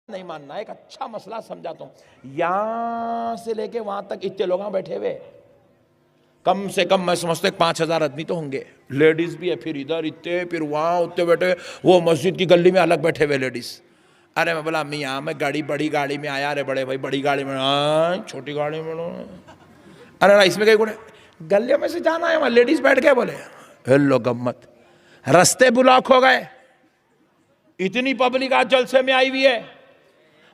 नहीं मानना, एक अच्छा मसला समझाता हूं। यहां से लेके वहां तक इतने लोग बैठे हुए, कम से कम मैं समझता 5,000 आदमी तो होंगे, लेडीज भी है, फिर इधर इतने, फिर वहां उतने बैठे, वो मस्जिद की गली में अलग बैठे हुए लेडीज। अरे मैं बोला अम्मी यहाँ मैं बड़ी गाड़ी में आया, अरे बड़े भाई बड़ी गाड़ी में, छोटी गाड़ी में, अरे ना इसमें कहीं गुण, गलियों में से जाना है, वहां लेडीज बैठ गए, बोले हेलो गम्मत, रास्ते ब्लॉक हो गए, इतनी पब्लिक आज जलसे में आई हुई है।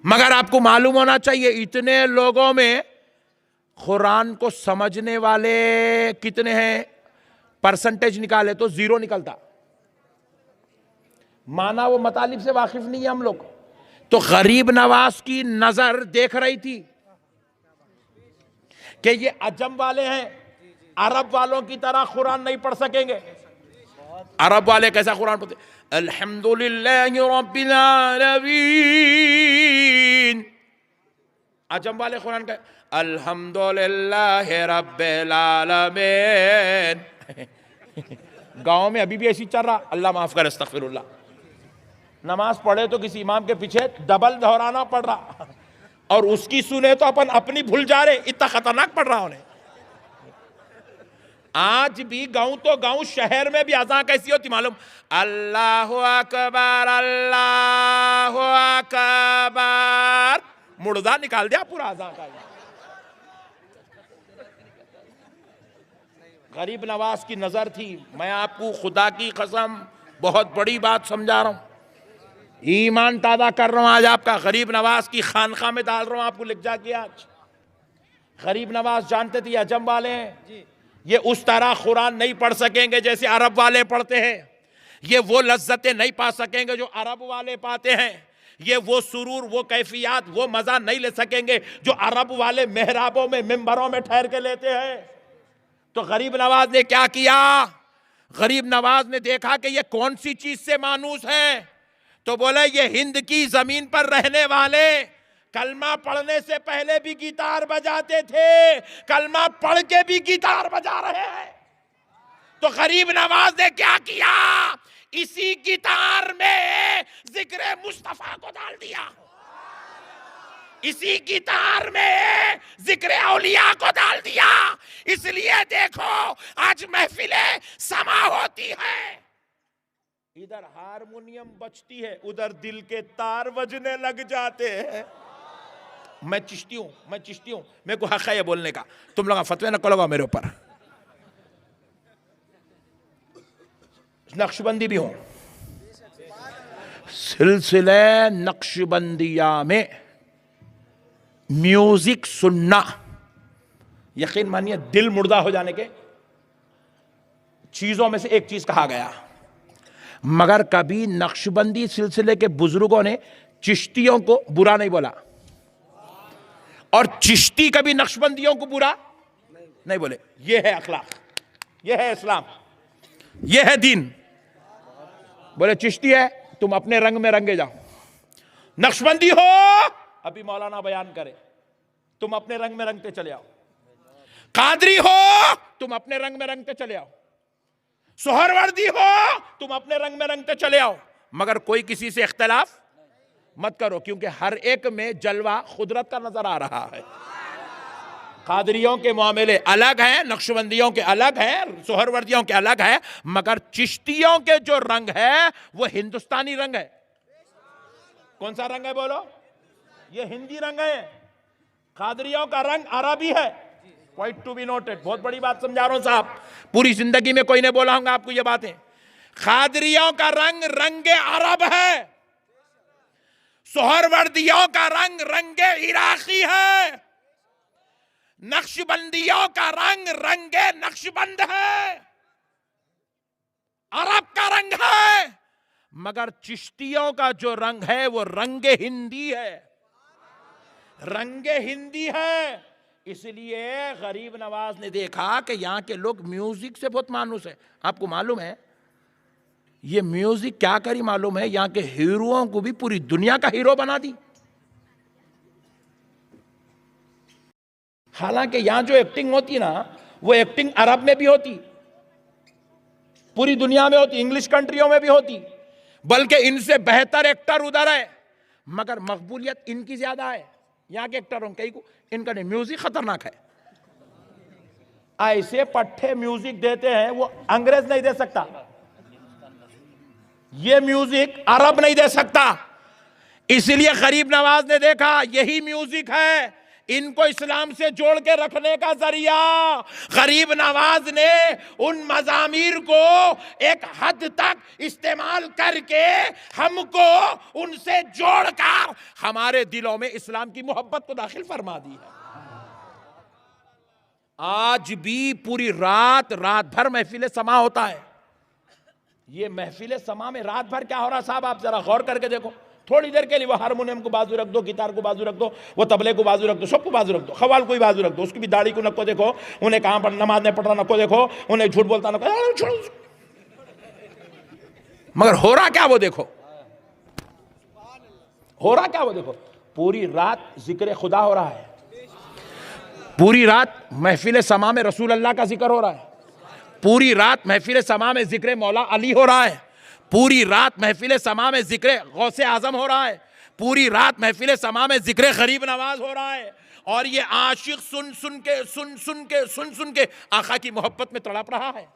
मगर आपको मालूम होना चाहिए इतने लोगों में कुरान को समझने वाले कितने हैं, परसेंटेज निकाले तो 0 निकलता। माना वो मतालिब से वाकिफ नहीं है हम लोग। तो गरीब नवाज की नजर देख रही थी कि ये अजम वाले हैं, अरब वालों की तरह कुरान नहीं पढ़ सकेंगे। अरब वाले कैसा कुरान पढ़ते, अल्हम्दुलिल्लाहि रब्बिल आलमीन। अजम वाले कुरान का अल्हम्दुलिल्लाहि रब्बिल आलमीन। गांव में अभी भी ऐसी चल रहा, अल्लाह माफ करे, अस्तगफिरुल्लाह। नमाज पढ़े तो किसी इमाम के पीछे डबल दोहराना पड़ रहा, और उसकी सुने तो अपन अपनी भूल जा रहे, इतना खतरनाक पड़ रहा उन्हें। आज भी गांव तो गांव, शहर में भी अज़ान कैसी होती मालूम, अल्लाहु अकबर अल्लाहु अकबर, मुर्दा निकाल दिया पूरा अज़ान का। गरीब नवाज की नजर थी। मैं आपको खुदा की कसम बहुत बड़ी बात समझा रहा हूं, ईमान ताज़ा कर रहा हूं आज आपका। गरीब नवाज की खानखा में डाल रहा हूं आपको, लिख जाके आज। गरीब नवाज जानते थे अजम वाले हैं, ये उस तरह कुरान नहीं पढ़ सकेंगे जैसे अरब वाले पढ़ते हैं, ये वो लज्जतें नहीं पा सकेंगे जो अरब वाले पाते हैं, ये वो सुरूर, वो कैफियत, वो मजा नहीं ले सकेंगे जो अरब वाले मेहराबों में, मिंबरों में ठहर के लेते हैं। तो गरीब नवाज ने क्या किया, गरीब नवाज ने देखा कि ये कौन सी चीज से मानूस है, तो बोले ये हिंद की जमीन पर रहने वाले कलमा पढ़ने से पहले भी गिटार बजाते थे, कलमा पढ़ के भी गिटार बजा रहे हैं। तो गरीब नवाज ने क्या किया, इसी गिटार में जिक्र मुस्तफा को डाल दिया, इसी गिटार में जिक्र औलिया को डाल दिया। इसलिए देखो आज महफिलें समा होती है, इधर हारमोनियम बजती है, उधर दिल के तार बजने लग जाते हैं। मैं चिश्ती हूं, मेरे को हक है ये बोलने का, तुम लोग फतवे न करोगे मेरे ऊपर। नक्शबंदी भी हूं, सिलसिले नक्शबंदिया में म्यूजिक सुनना, यकीन मानिए दिल मुर्दा हो जाने के चीजों में से एक चीज कहा गया। मगर कभी नक्शबंदी सिलसिले के बुजुर्गों ने चिश्तियों को बुरा नहीं बोला, और चिश्ती कभी नक्शबंदियों को बुरा नहीं बोले। ये है अखलाक, ये है इस्लाम, ये है दीन। बोले चिश्ती है तुम अपने रंग में रंगे जाओ, नक्शबंदी हो अभी मौलाना बयान करे तुम अपने रंग में रंगते चले आओ, कादरी हो तुम अपने रंग में रंगते चले आओ, सोहरवर्दी हो तुम अपने रंग में रंगते चले आओ, मगर कोई किसी से इख्तिलाफ मत करो, क्योंकि हर एक में जलवा खुदरत का नजर आ रहा है। कादरियों के मामले अलग हैं, नक्शबंदियों के अलग हैं, सोहरवर्दियों के अलग है, मगर चिश्तियों के जो रंग है वो हिंदुस्तानी रंग है। कौन सा रंग है बोलो, ये हिंदी रंग है। कादरियों का रंग अरबी है, पॉइंट टू बी नोटेड। बहुत बड़ी बात समझा रहा हूं साहब, पूरी जिंदगी में कोई नहीं बोला होगा आपको ये बातें। कादरियों का रंग रंगे अरब है, सोहरवर्दियों का रंग रंगे इराकी है, नक्शबंदियों का रंग रंगे नक्शबंद है, अरब का रंग है। मगर चिश्तियों का जो रंग है वो रंगे हिंदी है, रंगे हिंदी है। इसलिए गरीब नवाज ने देखा कि यहां के लोग म्यूजिक से बहुत मानूस है। आपको मालूम है ये म्यूजिक क्या करी मालूम है, यहां के हीरोओं को भी पूरी दुनिया का हीरो बना दी। हालांकि यहां जो एक्टिंग होती ना वो एक्टिंग अरब में भी होती, पूरी दुनिया में होती, इंग्लिश कंट्रियों में भी होती, बल्कि इनसे बेहतर एक्टर उधर है। मगर मकबूलियत इनकी ज्यादा है। यहाँ के एक्टरों कई को इनका नहीं, म्यूजिक खतरनाक है। ऐसे पट्टे म्यूजिक देते हैं वो अंग्रेज नहीं दे सकता, ये म्यूजिक अरब नहीं दे सकता। इसलिए गरीब नवाज ने देखा यही म्यूजिक है इनको इस्लाम से जोड़ के रखने का जरिया। गरीब नवाज ने उन मजामीर को एक हद तक इस्तेमाल करके हमको उनसे जोड़कर हमारे दिलों में इस्लाम की मोहब्बत को दाखिल फरमा दी है। आज भी पूरी रात भर महफिल समा होता है। ये महफिल समा में रात भर क्या हो रहा साहब, आप जरा गौर करके देखो। थोड़ी देर के लिए वो हारमोनियम को बाजू रख दो, गिटार को बाजू रख दो, वो तबले को बाजू रख दो, सबको बाजू रख दो, खवाल को भी बाजू रख दो, उसकी भी दाढ़ी को नको देखो, उन्हें कहां पर नमाज नहीं पढ़ रहा नको देखो, उन्हें झूठ बोलता नको, मगर हो रहा क्या वो देखो, हो रहा क्या वो देखो। पूरी रात जिक्र खुदा हो रहा है, पूरी रात महफिल समा में रसूल अल्लाह का जिक्र हो रहा है, पूरी रात महफिल समा में जिक्र मौला अली हो रहा है, पूरी रात महफिल समा में जिक्र गौसे आजम हो रहा है, पूरी रात महफिल समा में जिक्र गरीब नवाज हो रहा है। और ये आशिक सुन सुन के आका की मोहब्बत में तड़प रहा है।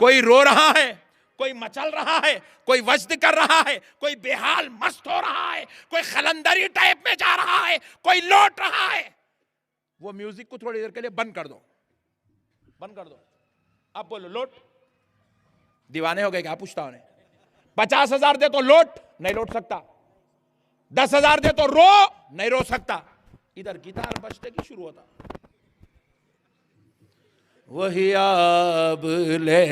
कोई रो रहा है, कोई मचल रहा है, कोई वज्द कर रहा है, कोई बेहाल मस्त हो रहा है, कोई खलंदरी टाइप में जा रहा है, कोई लौट रहा है। वो म्यूजिक को थोड़ी देर के लिए बंद कर दो, बंद कर दो। अब बोलो लौट, दीवाने हो गए क्या? पूछता हूं। 50,000 दे तो लौट, नहीं लौट सकता। 10,000 दे तो रो, नहीं रो सकता। इधर गिटार बजते की शुरू होता, वही आब ले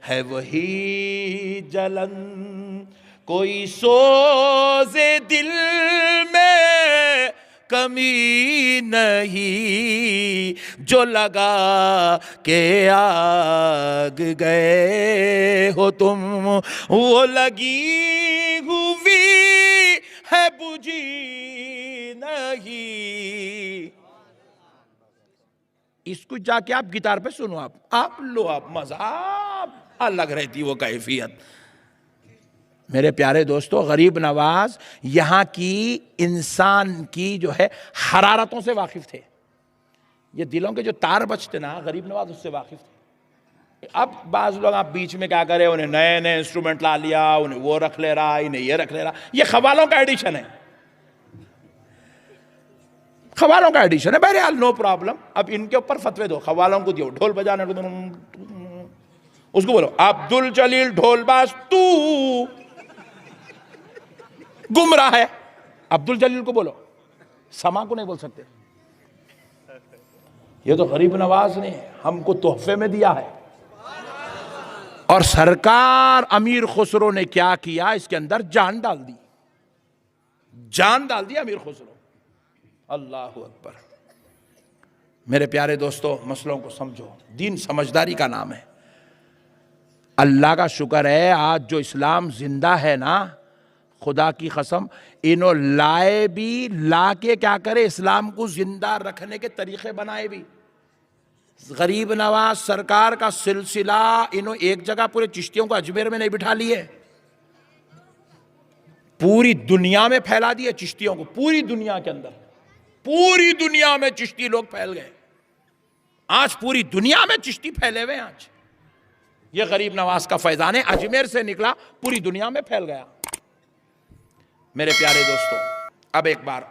है वही जलन, कोई सोजे दिल में कमी नहीं, जो लगा के आग गए हो तुम, वो लगी हुई है बुझी नहीं। इसको जाके आप गिटार पे सुनो, आप लो, आप मजा अलग रहती वो कैफियत। मेरे प्यारे दोस्तों, गरीब नवाज यहां की इंसान की जो है हरारतों से वाकिफ थे। ये दिलों के जो तार बजते ना, गरीब नवाज उससे वाकिफ थे। अब बाज लोग आप बीच में क्या करें, उन्हें नए नए इंस्ट्रूमेंट ला लिया, उन्हें वो रख ले रहा, इन्हें ये रख ले रहा। ये खवालों का एडिशन है, खवालों का एडिशन है। बहरहाल नो प्रॉब्लम, अब इनके ऊपर फतवे दो, खवालों को दियो ढोल बजाने को, उसको बोलो अब्दुल जलील ढोलबाज तू गुमराह है। अब्दुल जलील को बोलो, समा को नहीं बोल सकते। ये तो गरीब नवाज ने हमको तोहफे में दिया है। और सरकार अमीर खुसरो ने क्या किया, इसके अंदर जान डाल दी, जान डाल दी अमीर खुसरो। अल्लाहु अकबर। मेरे प्यारे दोस्तों, मसलों को समझो, दीन समझदारी का नाम है। अल्लाह का शुक्र है आज जो इस्लाम जिंदा है ना, खुदा की कसम, इन्हों लाए भी, ला के क्या करे, इस्लाम को जिंदा रखने के तरीके बनाए भी। गरीब नवाज सरकार का सिलसिला इन्हों एक जगह पूरे चिश्तियों को अजमेर में नहीं बिठा लिए, पूरी दुनिया में फैला दिए चिश्तियों को। पूरी दुनिया के अंदर, पूरी दुनिया में चिश्ती लोग फैल गए। आज पूरी दुनिया में चिश्ती फैले हुए। आज ये गरीब नवाज का फैजान है, अजमेर से निकला, पूरी दुनिया में फैल गया। मेरे प्यारे दोस्तों, अब एक बार